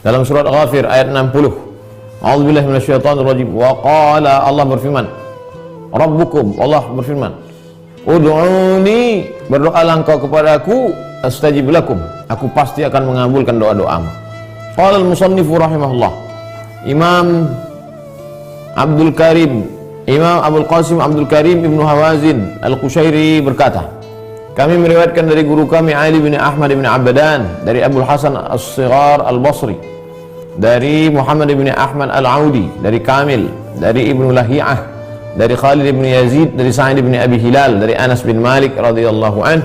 Dalam surat Ghafir ayat 60. A'udzubillahi minasyaitonirrajim. Wa qala, Allah berfirman, Rabbukum, Allah berfirman, ud'uni, berdoalah engkau kepadaku, astajib lakum, aku pasti akan mengabulkan doa-doamu. Qala al-musannifu rahimahullah, Imam Abdul Qasim Abdul Karim Ibnu Hawazin Al-Qushairi berkata, kami meriwayatkan dari guru kami Ali bin Ahmad bin Abadan, dari Abul Hasan As-Sighar Al-Basri, dari Muhammad bin Ahmad Al-Audi, dari Kamil, dari Ibnu Lahiyah, dari Khalid bin Yazid, dari Sa'id bin Abi Hilal, dari Anas bin Malik radhiyallahu an,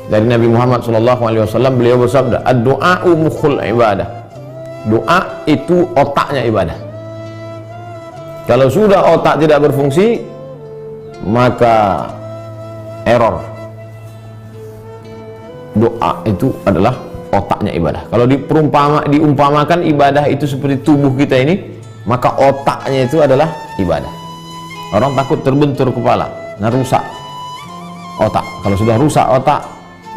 dari Nabi Muhammad sallallahu alaihi wasallam, beliau bersabda, ad-du'a'u mukhul ibadah. Doa itu otaknya ibadah. Kalau sudah otak tidak berfungsi, maka error. Doa itu adalah otaknya ibadah. Kalau diumpamakan ibadah itu seperti tubuh kita ini, maka otaknya itu adalah ibadah. Orang takut terbentur kepala, nah rusak otak. Kalau sudah rusak otak,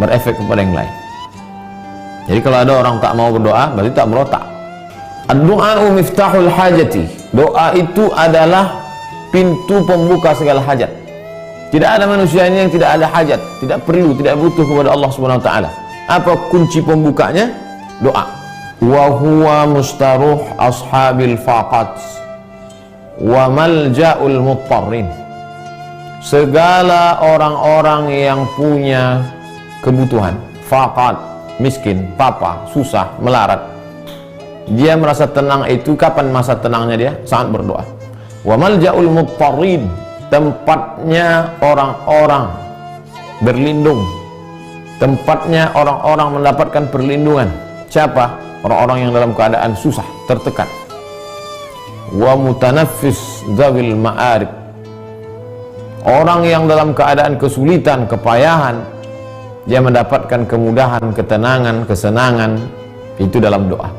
berefek kepada yang lain. Jadi kalau ada orang tak mau berdoa, berarti tak berotak. Ad-du'a'u miftahul hajati. Doa itu adalah pintu pembuka segala hajat. Tidak ada manusia ini yang tidak ada hajat, tidak perlu, tidak butuh kepada Allah Subhanahu wa taala. Apa kunci pembukanya? Doa. Wa huwa mustaruh ashabil faqat wa malja'ul muttarrin. Segala orang-orang yang punya kebutuhan, faqat, miskin, papa, susah, melarat, dia merasa tenang itu kapan masa tenangnya dia? Saat berdoa. Wa malja'ul muttarrin, tempatnya orang-orang berlindung, tempatnya orang-orang mendapatkan perlindungan. Siapa? Orang-orang yang dalam keadaan susah, tertekan. Wa mutanaffis dzawil ma'arib, orang yang dalam keadaan kesulitan, kepayahan, dia mendapatkan kemudahan, ketenangan, kesenangan, itu dalam doa.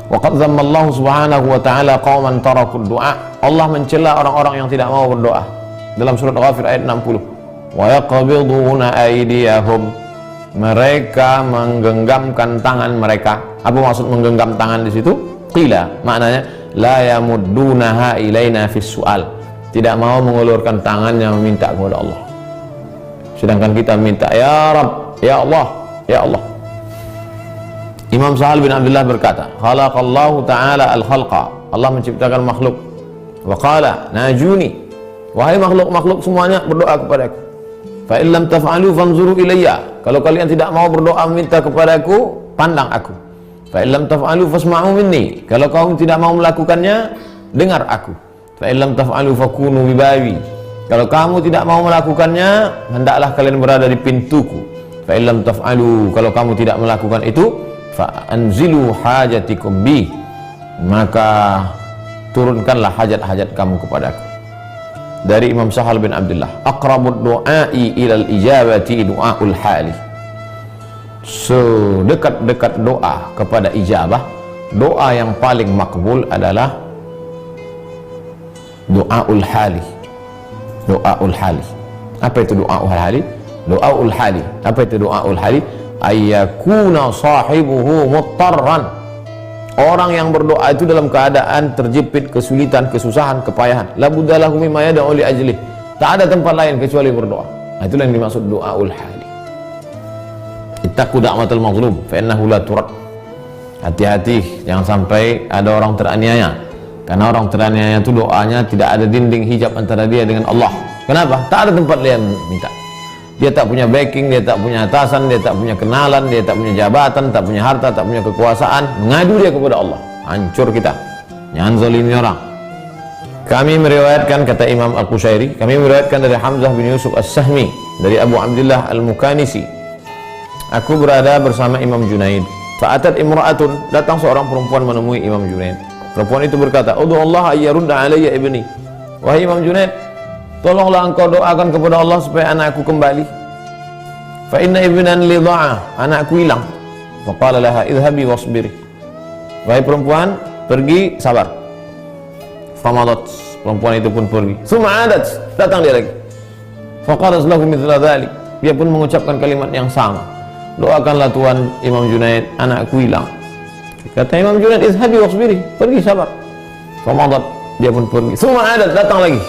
Wa qad zammallahu subhanahu wa ta'ala qauman tarakul du'a. Allah mencela orang-orang yang tidak mau berdoa. Dalam surat Ghafir ayat 60. Wa yaqbiduna aydiyahum, mereka menggenggamkan tangan mereka. Apa maksud menggenggam tangan di situ? Qila, maknanya la yamuddunaha ilaina fis su'al, tidak mau mengulurkan tangannya meminta kepada Allah. Sedangkan kita minta, ya Rabb, ya Allah, ya Allah. Imam Sahal bin Abdullah berkata, khalaqallahu ta'ala al-khalqa, Allah menciptakan makhluk. Wa qala najuni, wahai makhluk-makhluk semuanya berdoa kepadaku. Fa in lam taf'alu fanzuru ilayya, kalau kalian tidak mau berdoa meminta kepadaku, pandang aku. Fa in lam taf'alu fasma'u minni, kalau kamu tidak mau melakukannya, dengar aku. Fa in lam taf'alu fakunu bibabi, kalau kamu tidak mau melakukannya, hendaklah kalian berada di pintuku. Fa in lam taf'alu, kalau kamu tidak melakukan itu, fa anzilu hajatikum bi, maka turunkanlah hajat-hajat kamu kepadaku. Dari Imam Sahal bin Abdullah, aqrabud du'ai ilal ijabati du'aul hali, sedekat-dekat doa kepada ijabah, doa yang paling makbul adalah du'aul hali. Du'aul hali, apa itu du'aul hali? Du'aul hali, apa itu du'aul hali? Ayyakuna sahibuhu muttarran, orang yang berdoa itu dalam keadaan terjepit, kesulitan, kesusahan, kepayahan. La buddalahu mimma yad'u li ajlih, tak ada tempat lain kecuali berdoa. Nah, itulah yang dimaksud du'aul hali. Ittaqu da'watal mazlum fa innahu la turad. Hati-hati jangan sampai ada orang teraniaya, karena orang teraniaya itu doanya tidak ada dinding hijab antara dia dengan Allah. Kenapa? Tak ada tempat dia minta. Dia tak punya backing, dia tak punya atasan, dia tak punya kenalan, dia tak punya jabatan, tak punya harta, tak punya kekuasaan. Mengadu dia kepada Allah, hancur kita. Jangan zalimi orang. Kami meriwayatkan, kata Imam Al-Qushairi, kami meriwayatkan dari Hamzah bin Yusuf As-Sahmi, dari Abu Abdullah Al-Mukanisi, aku berada bersama Imam Junaid. Fa'atat imra'atun, datang seorang perempuan menemui Imam Junaid. Perempuan itu berkata, Udhu Allah ayyarudda alayya ibni, wahai Imam Junaid, tolonglah engkau doakan kepada Allah supaya anakku kembali. Fa inna ibnan li dha'ah, anakku hilang. Fa qala laha idhabi wasbiri, wahai perempuan, pergi sabar. Famadat, perempuan itu pun pergi. Summa adat, datang dia lagi. Fa qalat lahu mithla dhalik, dia pun mengucapkan kalimat yang sama. Doakanlah Tuhan Imam Junaid, anakku hilang. Kata Imam Junaid, izhabi wasbiri, pergi sabar. Famadat, dia pun pergi. Summa adat, datang lagi.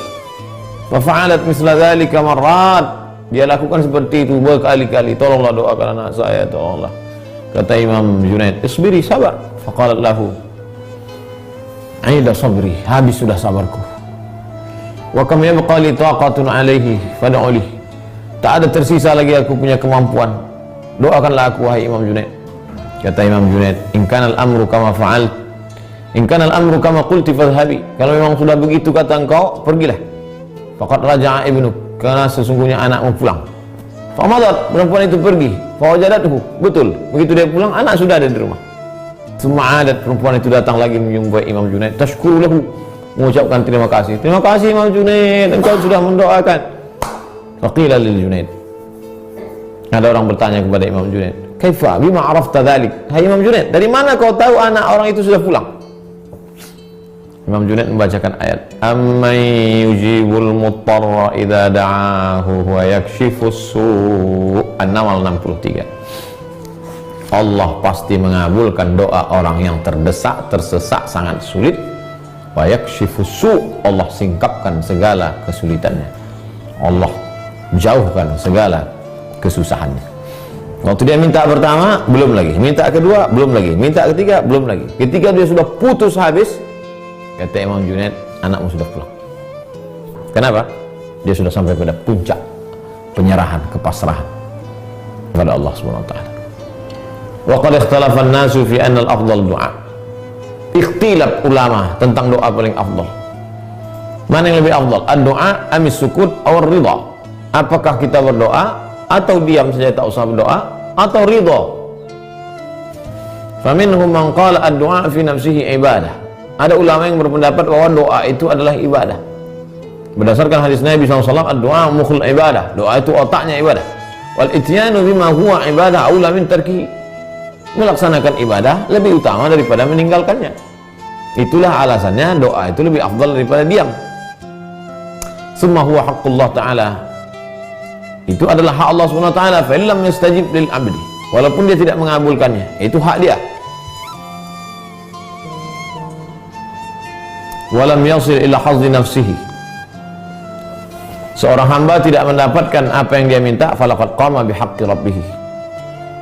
Fa fa'alat misla dzalika marrat. Dia lakukan seperti itu berkali-kali. Tolonglah doakan anak saya, tolonglah. Kata Imam Junaid, isbiri, sabar. Faqalat lahu, aida sabri, habis sudah sabarku. Wa kam yabqa li taqatun alaihi fad'u li. Tak ada tersisa lagi aku punya kemampuan. Doakanlah aku, wahai Imam Junaid. Kata Imam Junaid, in kana al-amru kama fa'alt, in kana al-amru kama qulti fadhhabi. Kalau memang sudah begitu kata engkau, pergilah. Faqad raja'a ibnu, karena sesungguhnya anakmu pulang. Famadat, perempuan itu pergi. Fawajadathu, betul. Begitu dia pulang, anak sudah ada di rumah. Summa adat, perempuan itu datang lagi menjumpai Imam Junaid. Tashkuru lahu, mengucapkan terima kasih. Terima kasih Imam Junaid, engkau sudah mendoakan. Faqila lil Junaid, ada orang bertanya kepada Imam Junaid, kaifa bima arafta dzalik? Hai Imam Junaid, dari mana kau tahu anak orang itu sudah pulang? Imam Junaid membacakan ayat, amman yujibul muttarra idza da'ahu wa yakshifus su', An-Naml 63. Allah pasti mengabulkan doa orang yang terdesak, tersesak, sangat sulit. Wa yakshifus su', Allah singkapkan segala kesulitannya. Allah jauhkan segala kesusahannya. Waktu dia minta pertama, belum lagi. Minta kedua, belum lagi. Minta ketiga, belum lagi. Ketika dia sudah putus habis, kata Imam Junaid, anakmu sudah pulang. Kenapa? Dia sudah sampai pada puncak penyerahan, kepasrahan kepada Allah Subhanahu wa taala. Wa qad ikhtalafa an-nasu fi anna al-afdal du'a. Ikhtilaf ulama tentang doa paling afdal. Mana yang lebih afdal? Ad-du'a amis sukut aw ridha? Apakah kita berdoa atau diam saja tak usah berdoa, atau ridha? Faminhum man qala ad-du'a fi nafsihi ibadah. Ada ulama yang berpendapat bahwa doa itu adalah ibadah. Berdasarkan hadis Nabi SAW, ad-du'a mukhul ibadah. Doa itu otaknya ibadah. Wal ityanu bima huwa ibadah aula min tarkihi. Melaksanakan ibadah lebih utama daripada meninggalkannya. Itulah alasannya doa itu lebih afdal daripada diam. Summa huwa haqqullah ta'ala. Itu adalah hak Allah Subhanahu wa taala. Fa illam yastajib lil 'abdi, walaupun dia tidak mengabulkannya, itu hak dia. Walam yasil ila hazzi nafsihi. Seorang hamba tidak mendapatkan apa yang dia minta, falaqad qama bihaqqi rabbih.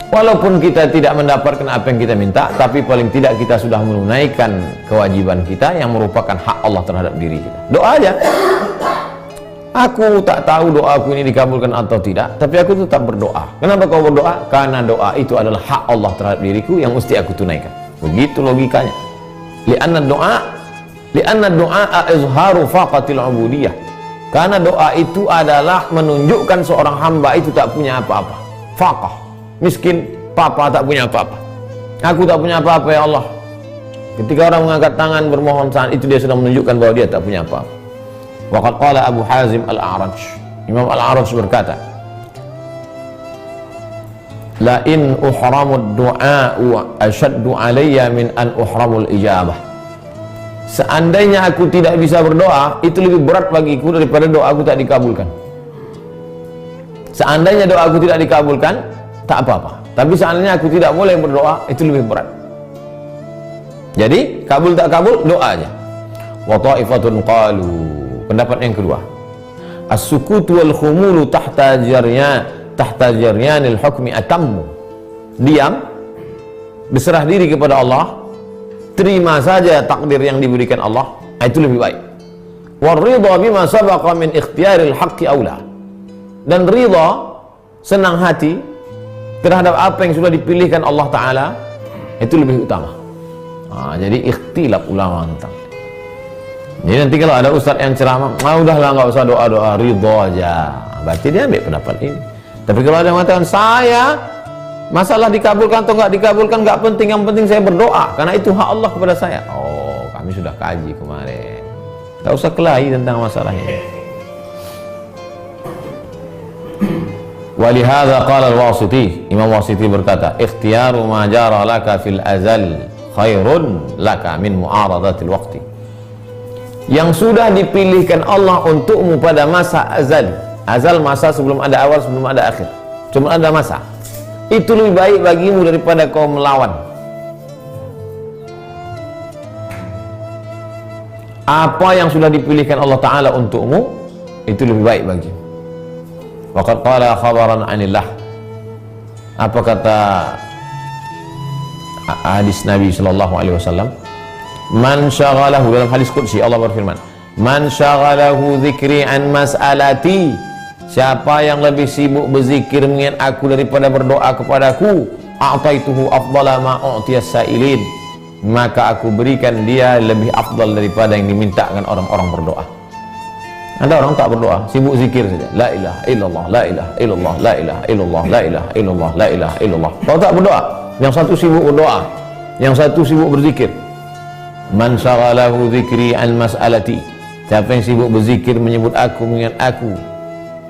Walaupun kita tidak mendapatkan apa yang kita minta, tapi paling tidak kita sudah menunaikan kewajiban kita yang merupakan hak Allah terhadap diri kita. Doa aja. Aku tak tahu doaku ini dikabulkan atau tidak, tapi aku tetap berdoa. Kenapa kau berdoa? Karena doa itu adalah hak Allah terhadap diriku yang mesti aku tunaikan. Begitu logikanya. Li'anna du'a izharu faqatil ubudiyah. Karena doa itu adalah menunjukkan seorang hamba itu tak punya apa-apa. Faqah, miskin, papa, tak punya apa-apa. Aku tak punya apa-apa ya Allah. Ketika orang mengangkat tangan bermohon, saat itu dia sudah menunjukkan bahwa dia tak punya apa-apa. Waqad qala Abu Hazim Al-A'raj, Imam Al-A'raj berkata, la in uhramud du'a'u ashaddu alayya min an uhramul ijabah. Seandainya aku tidak bisa berdoa, itu lebih berat bagiku daripada doaku tak dikabulkan. Seandainya doaku tidak dikabulkan, tak apa-apa. Tapi seandainya aku tidak boleh berdoa, itu lebih berat. Jadi, kabul tak kabul, doa aja. Wa ta'ifatun qalu, pendapat yang kedua, as-sukutu wal khumulu tahta jaryanil hukmi atammu. Diam, berserah diri kepada Allah, terima saja takdir yang diberikan Allah, itu lebih baik. War ridha bima sabaqa min ikhtiyaril haqqi aula. Dan ridha, senang hati terhadap apa yang sudah dipilihkan Allah Ta'ala, itu lebih utama. Jadi ikhtilaf ulama tentang. Jadi nanti kalau ada ustaz yang ceramah, udahlah nggak usah doa-doa, ridho aja. Berarti dia ambil pendapat ini. Tapi kalau ada yang mengatakan, saya masalah dikabulkan atau nggak dikabulkan nggak penting, yang penting saya berdoa karena itu hak Allah kepada saya. Oh, kami sudah kaji kemarin. Nggak usah kelahi tentang masalah ini. Walihada qala al-Wasiti, Imam Wasiti berkata, ikhtiyaru ma jara laka fil azal khairun laka min mu'aradatil waqti. Yang sudah dipilihkan Allah untukmu pada masa azal. Azal masa sebelum ada awal, sebelum ada akhir, cuma ada masa. Itu lebih baik bagimu daripada kau melawan. apa yang sudah dipilihkan Allah Ta'ala untukmu itu lebih baik bagimu. Waqad qala khabaran anillah, apa kata hadis Nabi Sallallahu Alaihi Wasallam, man syaghalahu, dalam hadis qudsi Allah berfirman, man syaghalahu dzikri an mas'alati, siapa yang lebih sibuk berzikir mengingat aku daripada berdoa kepadaku, a'taituhu afdala ma u'tiyas sa'ilin, maka aku berikan dia lebih afdal daripada yang dimintakan orang-orang berdoa. Ada orang tak berdoa, sibuk zikir saja, la ilaha illallah, la ilaha illallah, la ilaha illallah, la ilaha illallah, la ilaha illallah. Kalau tak berdoa, yang satu sibuk berdoa, yang satu sibuk berzikir. Man syaghalahu dzikri an mas'alati, siapa yang sibuk berzikir menyebut aku, mengingat aku,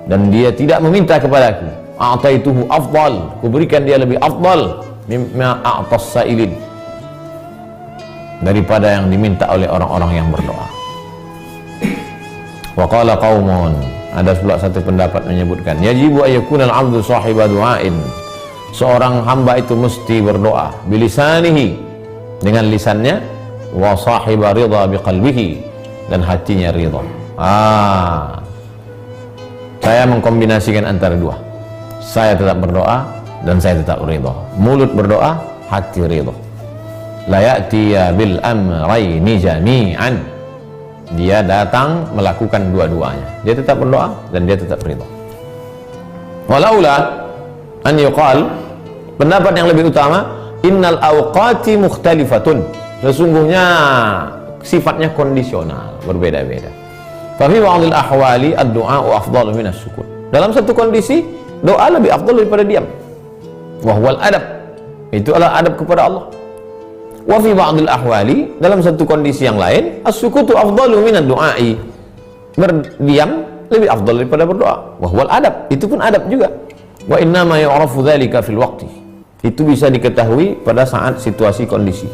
dan dia tidak meminta kepadaku, a'taituhu afdal, aku berikan dia lebih afdal mimma a'tas sa'ilin, daripada yang diminta oleh orang-orang yang berdoa. Wa qala qaumun, ada pula satu pendapat menyebutkan, yajibu ayyakuna al-'abdu sahiba du'ain, seorang hamba itu mesti berdoa bilisanihi, dengan lisannya, wa sahiba ridha biqalbihi, dan hatinya ridha. Saya mengkombinasikan antara dua, saya tetap berdoa dan saya tetap ridha. Mulut berdoa, hati ridha. La ya'tiya bil amrayni jami'an, dia datang melakukan dua-duanya, dia tetap berdoa dan dia tetap ridha. Walaula an yuqal, pendapat yang lebih utama, innal awqati mukhtalifatun, sesungguhnya sifatnya kondisional, berbeda-beda. Fa fi ba'dil ahwali ad-du'a afdalu min as-sukut, dalam satu kondisi doa lebih afdal daripada diam. Wa huwal adab, itu adalah adab kepada Allah. Wa fi ba'dil ahwali, dalam satu kondisi yang lain, as-sukutu afdalu min ad-du'ai, berdiam lebih afdal daripada berdoa. Wa huwal adab, itu pun adab juga. Wa inna ma yu'rafu dzalika fil waqti, itu bisa diketahui pada saat situasi kondisi.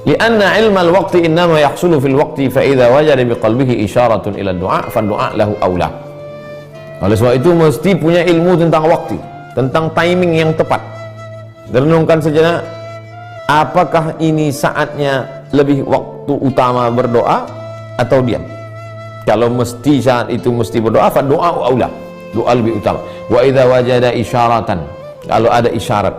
Lianna ilmal waqti innama yahsulu fil waqti, fa idza wajada biqalbihi isyaratun ila du'a fa du'a lahu aula. Oleh sebab itu mesti punya ilmu tentang waktu, tentang timing yang tepat. Renungkan sejenak, apakah ini saatnya lebih waktu utama berdoa atau diam? Kalau mesti saat itu mesti berdoa, fa du'a aula, doa lebih utama. Wa idza wajada isyaratan, kalau ada isyarat,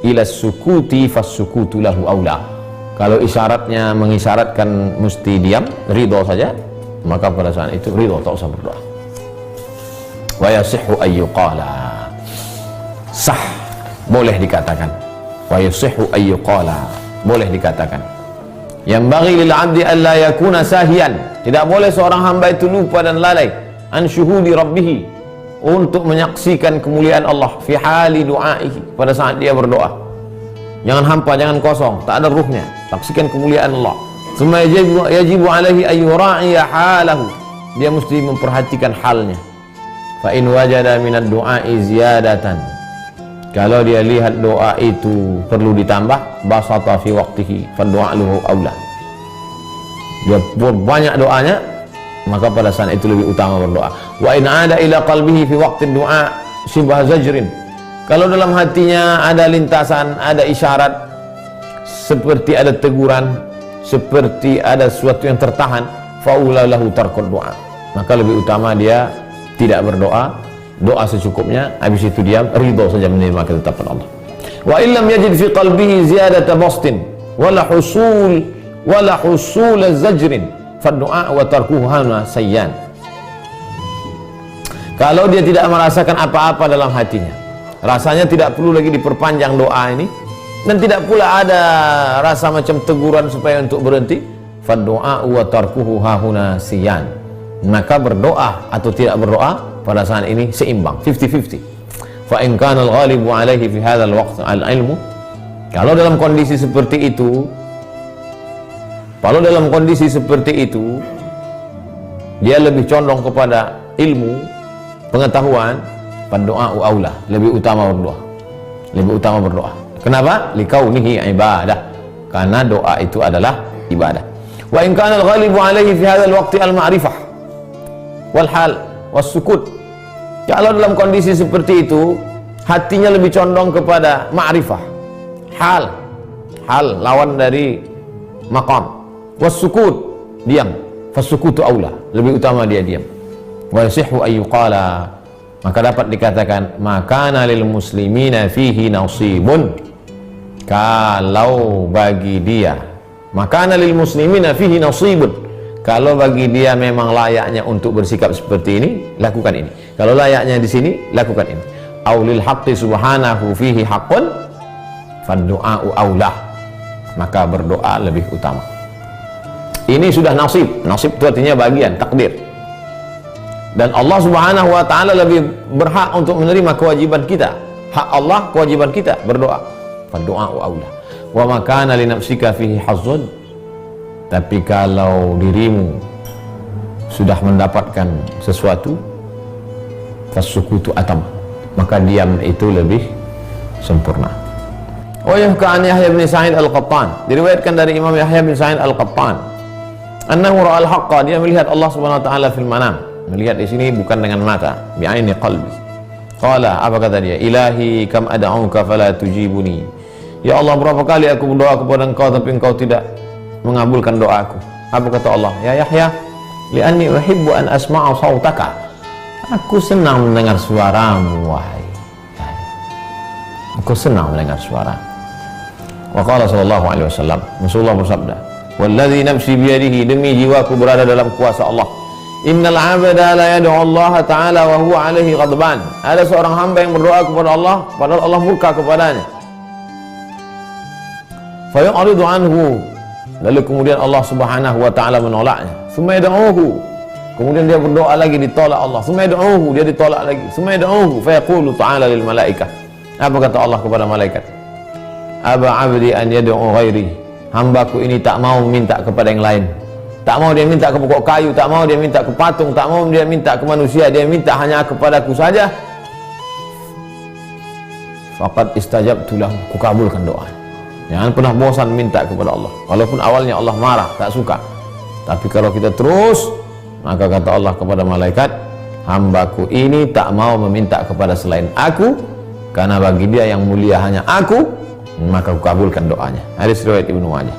ila sukuti fas-sukutu lahu aula, kalau isyaratnya mengisyaratkan mesti diam, ridho saja, maka pada saat itu ridho, tak usah berdoa. Wa yasihhu ayyuqala, sah, boleh dikatakan. Wa yasihhu ayyuqala, boleh dikatakan. Yang bagi lil 'abdi alla yakuna sahiyan, tidak boleh seorang hamba itu lupa dan lalai an syuhudi rabbih, untuk menyaksikan kemuliaan Allah fi hali du'aihi, pada saat dia berdoa. Jangan hampa, jangan kosong, tak ada ruhnya, saksikan kemuliaan Allah. Summa yajibu alaihi ayyura'iya halahu, dia mesti memperhatikan halnya. Fa in wajada minad du'ai ziyadatan, kalau dia lihat doa itu perlu ditambah, basata fi waqtihi fa du'a lahu aula, dia banyak doanya, maka pada saat itu lebih utama berdoa. Wa in ada ila qalbihi fi waqti du'a shibha zajrin, kalau dalam hatinya ada lintasan, ada isyarat, seperti ada teguran, seperti ada sesuatu yang tertahan, faula lahu tarkud doa, maka lebih utama dia tidak berdoa, doa secukupnya, habis itu diam, ridho saja menerima ketetapan Allah. Wa illam yajid fi qalbihi ziyadata bastin wala husul zajrin fa du'a wa tarkuhu hana sayyan, kalau dia tidak merasakan apa-apa dalam hatinya, rasanya tidak perlu lagi diperpanjang doa ini, dan tidak pula ada rasa macam teguran supaya untuk berhenti, faddu'a wa tarkuhu hahuna siyan, maka berdoa atau tidak berdoa pada saat ini seimbang, 50-50. Fa in kana al-ghalibu alaihi fi hadzal waqt al-ilmu, kalau dalam kondisi seperti itu, dia lebih condong kepada ilmu, pengetahuan, doa aula, lebih utama berdoa. Kenapa? Likaunihi ibadah, karena doa itu adalah ibadah. Wa in kana al-ghalibu alaihi fi hadzal waqti al-ma'rifah wal hal was sukut, kalau dalam kondisi seperti itu hatinya lebih condong kepada ma'rifah, hal lawan dari maqam, was sukut, diam, fasukutu aula, lebih utama dia diam. Wa yasihhu ayyuqala, maka dapat dikatakan makana lil muslimina fihi nasibun, kalau bagi dia, makana lil muslimina fihi nasibun, kalau bagi dia memang layaknya untuk bersikap seperti ini, lakukan ini. Kalau layaknya di sini, lakukan ini. Aulil haqqi subhanahu fihi haqqun faddu'a'u aulah, maka berdoa lebih utama. Ini sudah nasib. Nasib itu artinya bagian, takdir. Dan Allah subhanahu wa ta'ala lebih berhak untuk menerima kewajiban kita. Hak Allah, kewajiban kita berdoa. Faddu'a'u aulah. Wa makana li nafsika fihi hazzun, tapi kalau dirimu sudah mendapatkan sesuatu, fasukutu atam, maka diam itu lebih sempurna. Wa yahka an Yahya bin Sa'id al-Qattan, diriwayatkan dari Imam Yahya bin Sa'id al-Qattan, annahu ra'al haqqa, dia melihat Allah Subhanahu wa taala fil manam. Melihat di sini bukan dengan mata, bi'aini qalbi. Qala, apa kata dia? Ilahi kam ad'uka fala tujibuni. Ya Allah, berapa kali aku berdoa kepada Engkau tapi Engkau tidak mengabulkan doaku. Apa kata Allah? Ya Yahya, li'anni uhibbu an asma'a sautaka. Aku senang mendengar suaramu, wahai. Aku senang mendengar suara. Wa qala sallallahu alaihi wasallam, Rasulullah bersabda, "Wallazi nafsi biyadihi, demi jiwaku berada dalam kuasa Allah. Innal 'abda la yad'u Allah ta'ala wa huwa 'alaihi ghadban." Ada seorang hamba yang berdoa kepada Allah padahal Allah murka kepadanya. Fa yu'ridu anhu, lalu kemudian Allah Subhanahu wa taala menolaknya. Tsumma yad'uhu, kemudian dia berdoa lagi, ditolak Allah. Tsumma yad'uhu, dia ditolak lagi. Tsumma yad'uhu fa yaqulu ta'ala lil malaikah. Apa kata Allah kepada malaikat? Aba 'abdi an yad'u ghairi, hambaku ini tak mau minta kepada yang lain. Tak mau dia minta ke pokok kayu, tak mau dia minta ke patung, tak mau dia minta ke manusia, dia minta hanya kepadaku saja. Faqad istajabtu lahu, kukabulkan doa. Jangan pernah bosan minta kepada Allah, walaupun awalnya Allah marah, tak suka. Tapi kalau kita terus, maka kata Allah kepada malaikat, hambaku ini tak mau meminta kepada selain aku, karena bagi dia yang mulia hanya aku, maka kukabulkan doanya. Hadis riwayat Ibnu Majah.